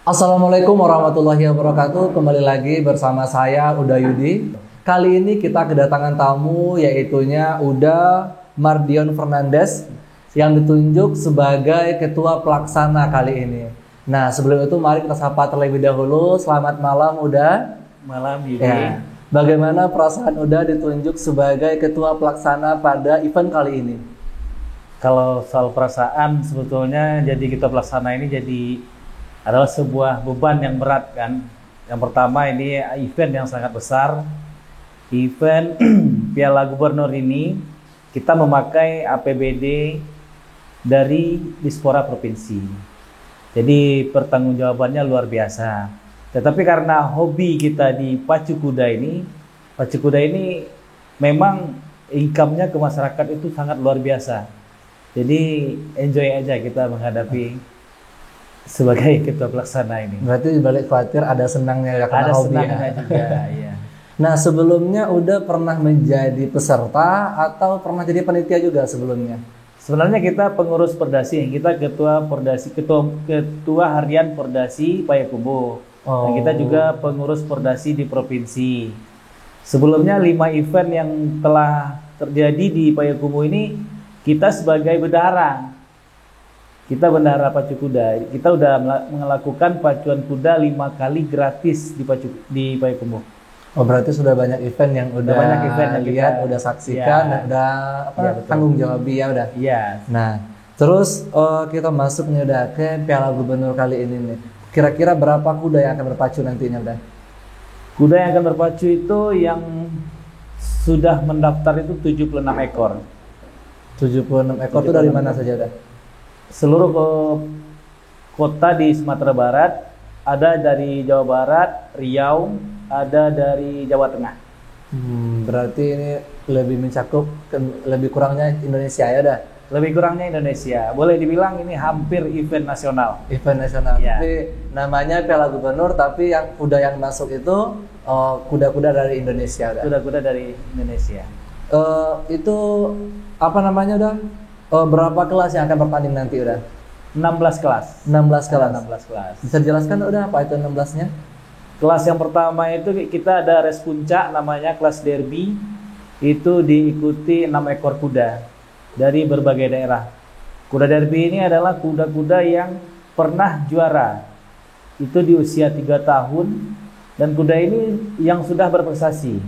Assalamualaikum warahmatullahi wabarakatuh. Kembali lagi bersama saya Uda Yudi. Kali ini kita kedatangan tamu yaitunya Uda Mardion Fernandes yang ditunjuk sebagai ketua pelaksana kali ini. Nah, sebelum itu mari kita sapa terlebih dahulu. Selamat malam Uda. Malam Yudi. Ya. Bagaimana perasaan Uda ditunjuk sebagai ketua pelaksana pada event kali ini? Kalau soal perasaan sebetulnya jadi ketua pelaksana ini adalah sebuah beban yang berat kan. Yang pertama ini event yang sangat besar. Event Piala Gubernur ini kita memakai APBD dari Dispora Provinsi. Jadi pertanggungjawabannya luar biasa. Tetapi karena hobi kita di pacu kuda ini memang income-nya ke masyarakat itu sangat luar biasa. Jadi enjoy aja kita menghadapi sebagai ketua pelaksana ini. Berarti di balik khawatir ada senangnya ya karena Ada hobi senangnya ya. juga, ya. Nah, sebelumnya Uda pernah menjadi peserta atau pernah jadi panitia juga sebelumnya? Sebenarnya kita pengurus Perdasi, kita ketua harian Perdasi Payakumbuh. Dan kita juga pengurus Perdasi di provinsi. Sebelumnya 5 event yang telah terjadi di Payakumbuh ini kita sebagai bendahara. Kita bendahara pacu kuda. Kita udah melakukan pacuan kuda 5 kali gratis di Payakumbuh. Oh, berarti sudah banyak event yang udah banyak event yang lihat, kita udah saksikan, ya. dan udah tanggung jawab ya udah. Iya. Nah, terus kita masuk nih udah ke Piala Gubernur kali ini nih. Kira-kira berapa kuda yang akan berpacu nantinya udah? Kuda yang akan berpacu itu yang sudah mendaftar itu 76 ekor. 76 ekor itu dari mana saja udah? Seluruh kota di Sumatera Barat, ada dari Jawa Barat, Riau, ada dari Jawa Tengah. Berarti ini lebih mencakup lebih kurangnya Indonesia ya udah? Lebih kurangnya Indonesia. Boleh dibilang ini hampir event nasional. Event nasional. Ya. Tapi namanya Piala Gubernur, tapi yang kuda yang masuk itu kuda-kuda dari Indonesia udah? Kuda-kuda dari Indonesia. Itu apa namanya udah? Berapa kelas yang akan bertanding nanti udah? 16 kelas. 16 kelas. 16 kelas. Bisa jelaskan udah apa itu 16-nya? Kelas yang pertama itu kita ada res puncak namanya kelas derby. Itu diikuti 6 ekor kuda dari berbagai daerah. Kuda derby ini adalah kuda-kuda yang pernah juara. Itu di usia 3 tahun dan kuda ini yang sudah berprestasi.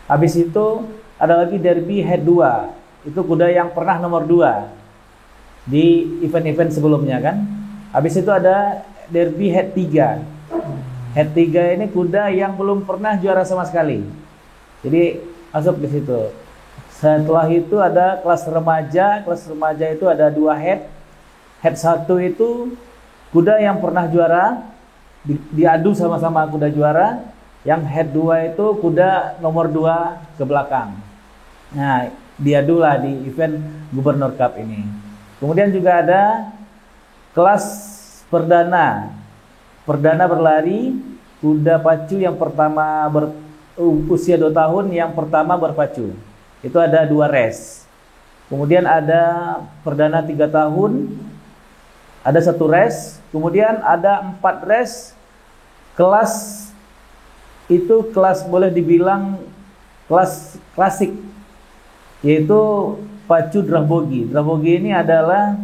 Habis itu ada lagi derby head 2. Itu kuda yang pernah nomor 2 di event-event sebelumnya kan. Habis itu ada derby head 3. Head 3 ini kuda yang belum pernah juara sama sekali. Jadi masuk ke situ. Setelah itu ada kelas remaja. Kelas remaja itu ada 2 head. Head 1 itu kuda yang pernah juara, diadu sama-sama kuda juara. Yang head 2 itu kuda nomor 2 ke belakang. Nah, diadulah di event Gubernur Cup ini. Kemudian juga ada kelas perdana. Perdana berlari, kuda pacu yang pertama usia 2 tahun yang pertama berpacu. Itu ada 2 res. Kemudian ada perdana 3 tahun, ada 1 res. Kemudian ada 4 res. Kelas itu kelas boleh dibilang kelas klasik, yaitu pacu drabogi. Drabogi ini adalah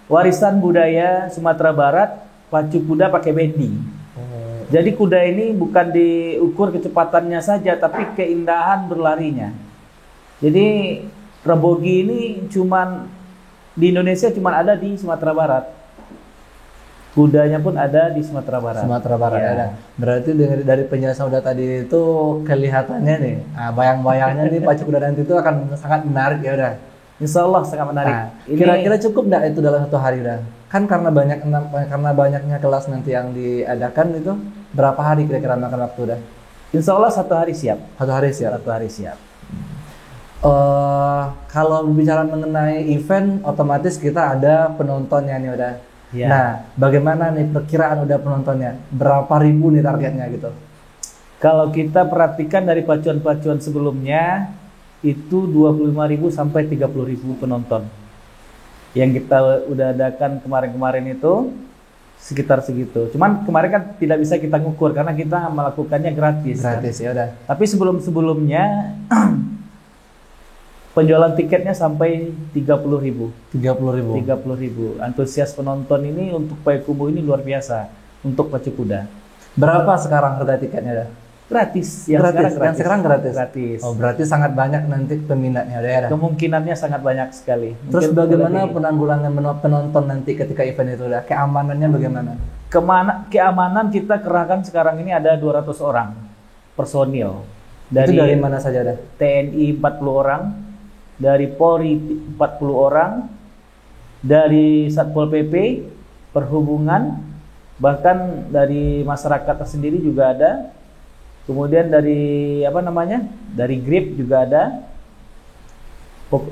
warisan budaya Sumatera Barat, pacu kuda pakai bendi. Jadi kuda ini bukan diukur kecepatannya saja, tapi keindahan berlarinya. Jadi drabogi ini di Indonesia cuman ada di Sumatera Barat. Kudanya pun ada di Sumatera Barat. Sumatera Barat Ya. ada. Berarti dari penjelasan udah tadi itu kelihatannya nih, bayang-bayangnya nih pacu kuda nanti itu akan sangat menarik ya udah. Insya Allah sangat menarik. Nah, kira-kira cukup nggak itu dalam 1 hari udah? Kan karena banyaknya kelas nanti yang diadakan itu, berapa hari kira-kira makan waktu udah? Insya Allah 1 hari siap. 1 hari siap. 1 hari siap. Kalau berbicara mengenai event, otomatis kita ada penontonnya nih udah. Ya. Nah, bagaimana nih perkiraan udah penontonnya? Berapa ribu nih targetnya gitu? Kalau kita perhatikan dari pacuan-pacuan sebelumnya, itu 25.000 sampai 30.000 penonton. Yang kita udah adakan kemarin-kemarin itu sekitar segitu. Cuman kemarin kan tidak bisa kita ngukur karena kita melakukannya gratis. Gratis ya udah. Tapi sebelum-sebelumnya penjualan tiketnya sampai 30.000. 30.000. 30.000. Antusias penonton ini untuk Payakumbuh ini luar biasa untuk pacu kuda. Berapa sekarang harga tiketnya dah? Gratis. Gratis. Yang sekarang gratis. Gratis. Oh, berarti sangat banyak nanti peminatnya udah ya. Dah? Kemungkinannya sangat banyak sekali. Terus Mungkin bagaimana lebih- penanggulangan penonton nanti ketika event itu udah? Keamanannya bagaimana? keamanan kita kerahkan sekarang ini ada 200 orang personil. Itu dari mana saja dah? TNI 40 orang, dari Polri 40 orang, dari Satpol PP, Perhubungan, bahkan dari masyarakat sendiri juga ada. Kemudian dari dari GRIP juga ada.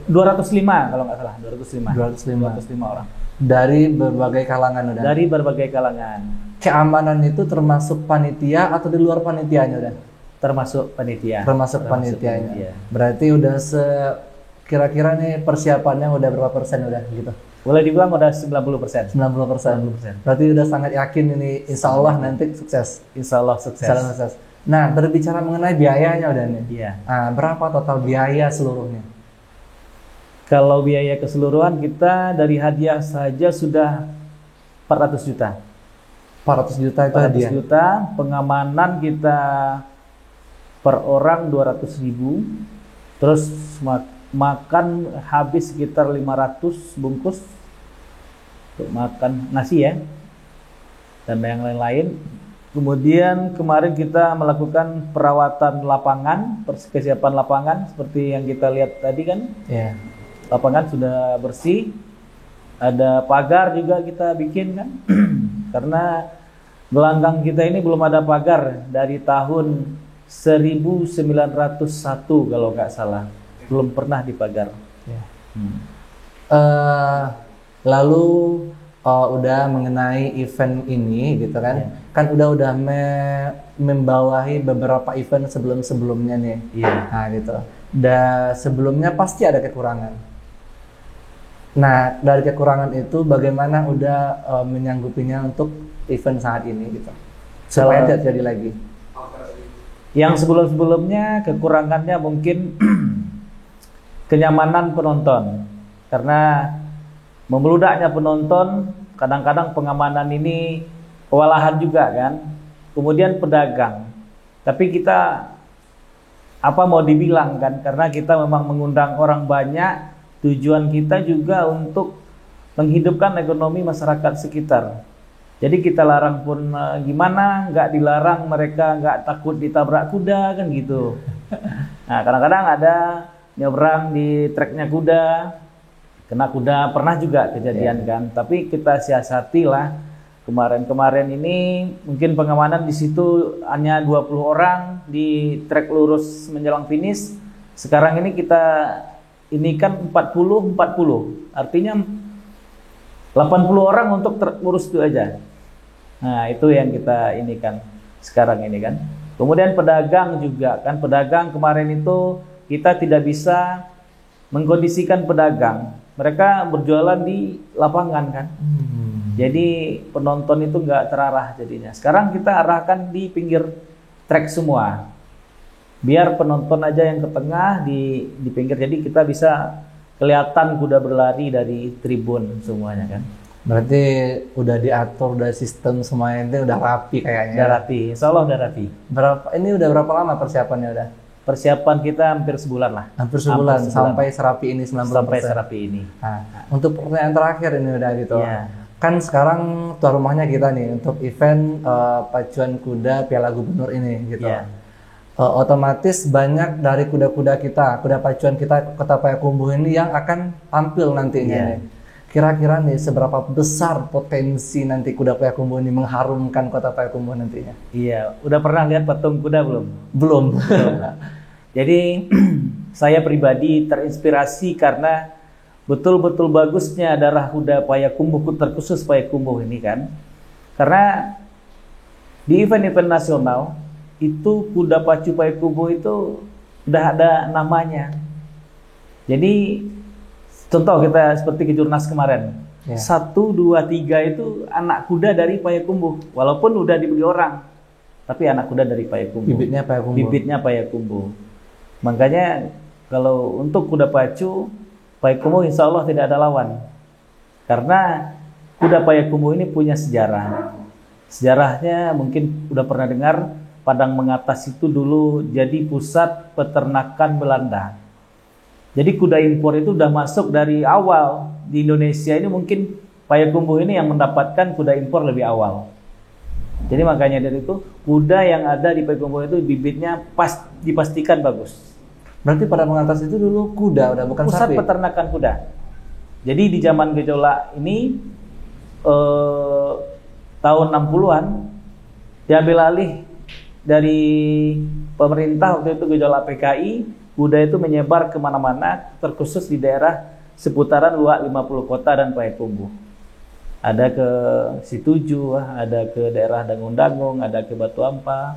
205 kalau nggak salah, 205 orang. Dari berbagai kalangan udah. Dari berbagai kalangan, Keamanan itu termasuk panitia atau di luar panitianya udah? termasuk panitia. Termasuk panitianya. Berarti udah kira-kira nih persiapannya udah berapa persen udah gitu? Boleh dibilang udah 90%. 90%. Berarti udah sangat yakin ini insya Allah nanti sukses. Insya Allah sukses. Insya Allah sukses. Nah, berbicara mengenai biayanya udah nih. Iya. Nah, berapa total biaya seluruhnya? Kalau biaya keseluruhan kita dari hadiah saja sudah 400 juta. 400 juta itu 400 hadiah. juta, pengamanan kita per orang 200.000. Terus makan habis sekitar 500 bungkus untuk makan nasi ya. Dan yang lain-lain. Kemudian kemarin kita melakukan perawatan lapangan, persiapan lapangan seperti yang kita lihat tadi kan. Iya. Lapangan sudah bersih, ada pagar juga kita bikin kan, karena gelanggang kita ini belum ada pagar dari tahun 1901 kalau nggak salah, belum pernah dipagar. Ya. Lalu udah mengenai event ini gitu kan, Ya. kan udah membawahi beberapa event sebelumnya nih. Iya. Nah gitu. Dan sebelumnya pasti ada kekurangan. Nah, dari kekurangan itu bagaimana udah menyanggupinya untuk event saat ini gitu. Supaya tidak terjadi lagi. Yang sebelum-sebelumnya kekurangannya mungkin kenyamanan penonton. Karena membeludaknya penonton, kadang-kadang pengamanan ini kewalahan juga kan. Kemudian pedagang. Tapi kita apa mau dibilang kan, karena kita memang mengundang orang banyak. Tujuan kita juga untuk menghidupkan ekonomi masyarakat sekitar. Jadi kita larang pun gimana, nggak dilarang, mereka nggak takut ditabrak kuda kan gitu. Nah kadang-kadang ada nyebrang di treknya kuda, kena kuda, pernah juga kejadian kan. Tapi kita siasati lah. Kemarin ini mungkin pengamanan di situ hanya 20 orang di trek lurus menjelang finish. Sekarang ini kita ini kan 40-40, artinya 80 orang untuk lurus itu aja. Nah itu yang kita ini kan sekarang ini kan. Kemudian pedagang juga kan, pedagang kemarin itu kita tidak bisa mengkondisikan pedagang. Mereka berjualan di lapangan kan. Jadi penonton itu nggak terarah jadinya. Sekarang kita arahkan di pinggir trek semua. Biar penonton aja yang ke tengah di pinggir, jadi kita bisa kelihatan kuda berlari dari tribun semuanya kan. Berarti udah diatur, udah sistem semuanya itu udah rapi kayaknya. Udah rapi, insya Allah udah rapi. Ini udah berapa lama persiapannya udah? Persiapan kita hampir sebulan lah. Hampir sebulan. Sampai serapi ini 90%. Sampai serapi ini. Nah, untuk pertanyaan terakhir ini udah gitu. Iya. Kan sekarang tuan rumahnya kita nih untuk event pacuan kuda Piala Gubernur ini gitu. Iya. Otomatis banyak dari kuda-kuda kita, kuda pacuan kita Kota Payakumbuh ini yang akan tampil nantinya. Iya. Nih. Kira-kira nih seberapa besar potensi nanti kuda Payakumbuh ini mengharumkan Kota Payakumbuh nantinya? Iya, udah pernah lihat patung kuda belum? Belum. Jadi saya pribadi terinspirasi karena betul-betul bagusnya darah kuda Payakumbuh, terkhusus Payakumbuh ini kan. Karena di event-event nasional itu kuda pacu Payakumbuh itu udah ada namanya. Jadi contoh kita seperti Kejurnas kemarin. Ya. 1, 2, 3 itu anak kuda dari Payakumbuh. Walaupun udah dibeli orang, tapi anak kuda dari Payakumbuh. Bibitnya Payakumbuh. Bibitnya Payakumbuh. Makanya kalau untuk kuda pacu, Payakumbuh insya Allah tidak ada lawan. Karena kuda Payakumbuh ini punya sejarah. Sejarahnya mungkin udah pernah dengar, Padang Mengatas itu dulu jadi pusat peternakan Belanda. Jadi kuda impor itu udah masuk dari awal di Indonesia ini, mungkin Payakumbuh ini yang mendapatkan kuda impor lebih awal. Jadi makanya dari itu kuda yang ada di Payakumbuh itu bibitnya dipastikan bagus. Berarti Padang Mengatas itu dulu kuda, udah bukan Pusat sapi. peternakan kuda. Jadi di zaman gejolak ini tahun 60-an diambil alih dari pemerintah waktu itu gejolak PKI, kuda itu menyebar kemana-mana, terkhusus di daerah seputaran luar 50 kota dan Payakumbuh. Ada ke Situju, ada ke daerah Dangung-Dangung, ada ke Batu Ampah.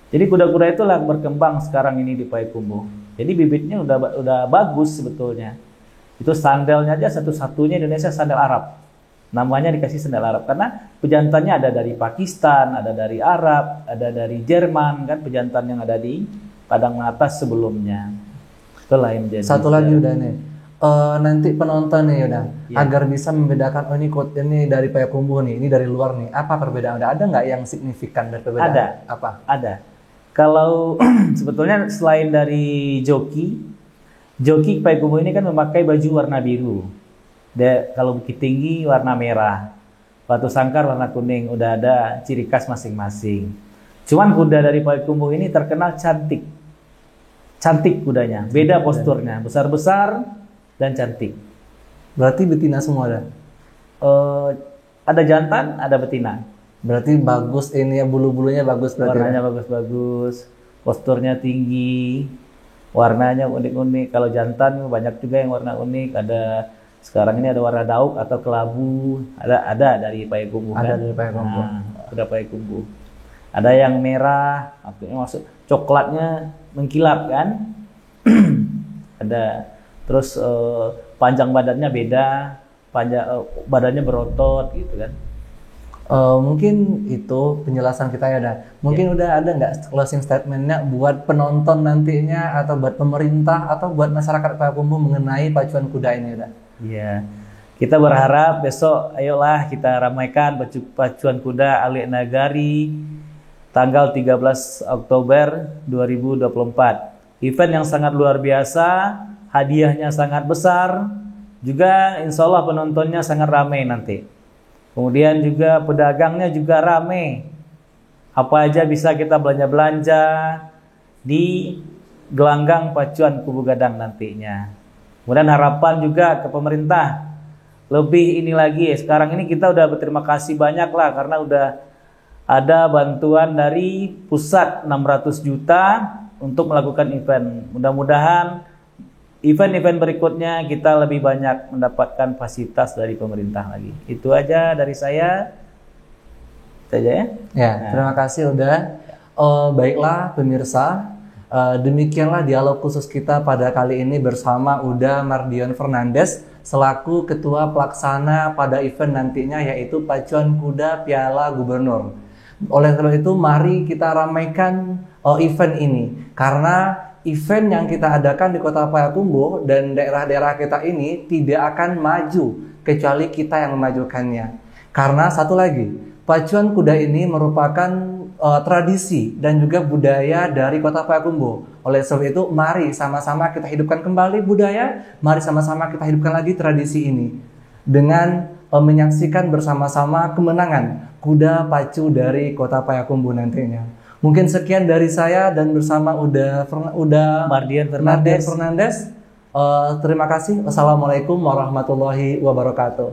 Jadi kuda-kuda itulah berkembang sekarang ini di Payakumbuh. Jadi bibitnya udah bagus sebetulnya. Itu sandalnya aja satu-satunya Indonesia sandal Arab. Namanya dikasih sandal Arab karena pejantannya ada dari Pakistan, ada dari Arab, ada dari Jerman, kan pejantan yang ada di Padang Atas sebelumnya. Itulah yang jadi. Satu lagi udah nih. Nanti penonton nih udah Ya. agar bisa membedakan ini dari Payakumbuh nih, ini dari luar nih. Apa perbedaan? Ada nggak yang signifikan dari perbedaan? Ada. Apa? Ada. Kalau sebetulnya selain dari joki Payakumbuh ini kan memakai baju warna biru. Kalau Bukit Tinggi warna merah, Batu Sangkar warna kuning, udah ada ciri khas masing-masing. Cuman kuda dari Payakumbuh ini terkenal cantik. Cantik kudanya, beda posturnya, besar-besar dan cantik. Berarti betina semua ada? Ada jantan, ada betina. Berarti bagus ini ya, bulu-bulunya bagus berarti. Warnanya bagus-bagus, posturnya tinggi, warnanya unik-unik. Kalau jantan banyak juga yang warna unik. Ada sekarang ini ada warna dauk atau kelabu. Ada dari Payakumbuh. Ada kan? dari Payakumbuh. Nah, ada Payakumbuh. Ada yang merah, artinya maksud coklatnya mengkilap kan? Ada. Terus panjang badannya beda, badannya berotot gitu kan. Mungkin itu penjelasan kita ya dah. Mungkin udah ada nggak closing statementnya buat penonton nantinya atau buat pemerintah atau buat masyarakat Payakumbuh mengenai pacuan kuda ini udah? Iya, kita berharap besok ayolah kita ramaikan pacuan kuda Alik Nagari tanggal 13 Oktober 2024. Event yang sangat luar biasa, hadiahnya sangat besar, juga insya Allah penontonnya sangat ramai nanti. Kemudian juga pedagangnya juga ramai. Apa aja bisa kita belanja-belanja di gelanggang pacuan Kubu Gadang nantinya. Kemudian harapan juga ke pemerintah lebih ini lagi. Sekarang ini kita udah berterima kasih banyak lah karena udah ada bantuan dari pusat 600 juta untuk melakukan event. Mudah-mudahan event-event berikutnya kita lebih banyak mendapatkan fasilitas dari pemerintah lagi. Itu aja dari saya. Itu aja ya. Ya, terima kasih udah. Baiklah pemirsa, demikianlah dialog khusus kita pada kali ini bersama Uda Mardion Fernandes selaku Ketua Pelaksana pada event nantinya yaitu Pacuan Kuda Piala Gubernur. Oleh karena itu mari kita ramaikan event ini karena event yang kita adakan di Kota Payakumbuh dan daerah-daerah kita ini tidak akan maju kecuali kita yang memajukannya. Karena satu lagi, pacuan kuda ini merupakan tradisi dan juga budaya dari Kota Payakumbuh. Oleh sebab itu, mari sama-sama kita hidupkan kembali budaya, mari sama-sama kita hidupkan lagi tradisi ini dengan menyaksikan bersama-sama kemenangan kuda pacu dari Kota Payakumbuh nantinya. Mungkin sekian dari saya dan bersama Uda Mardion Fernandes. Terima kasih. Wassalamualaikum warahmatullahi wabarakatuh.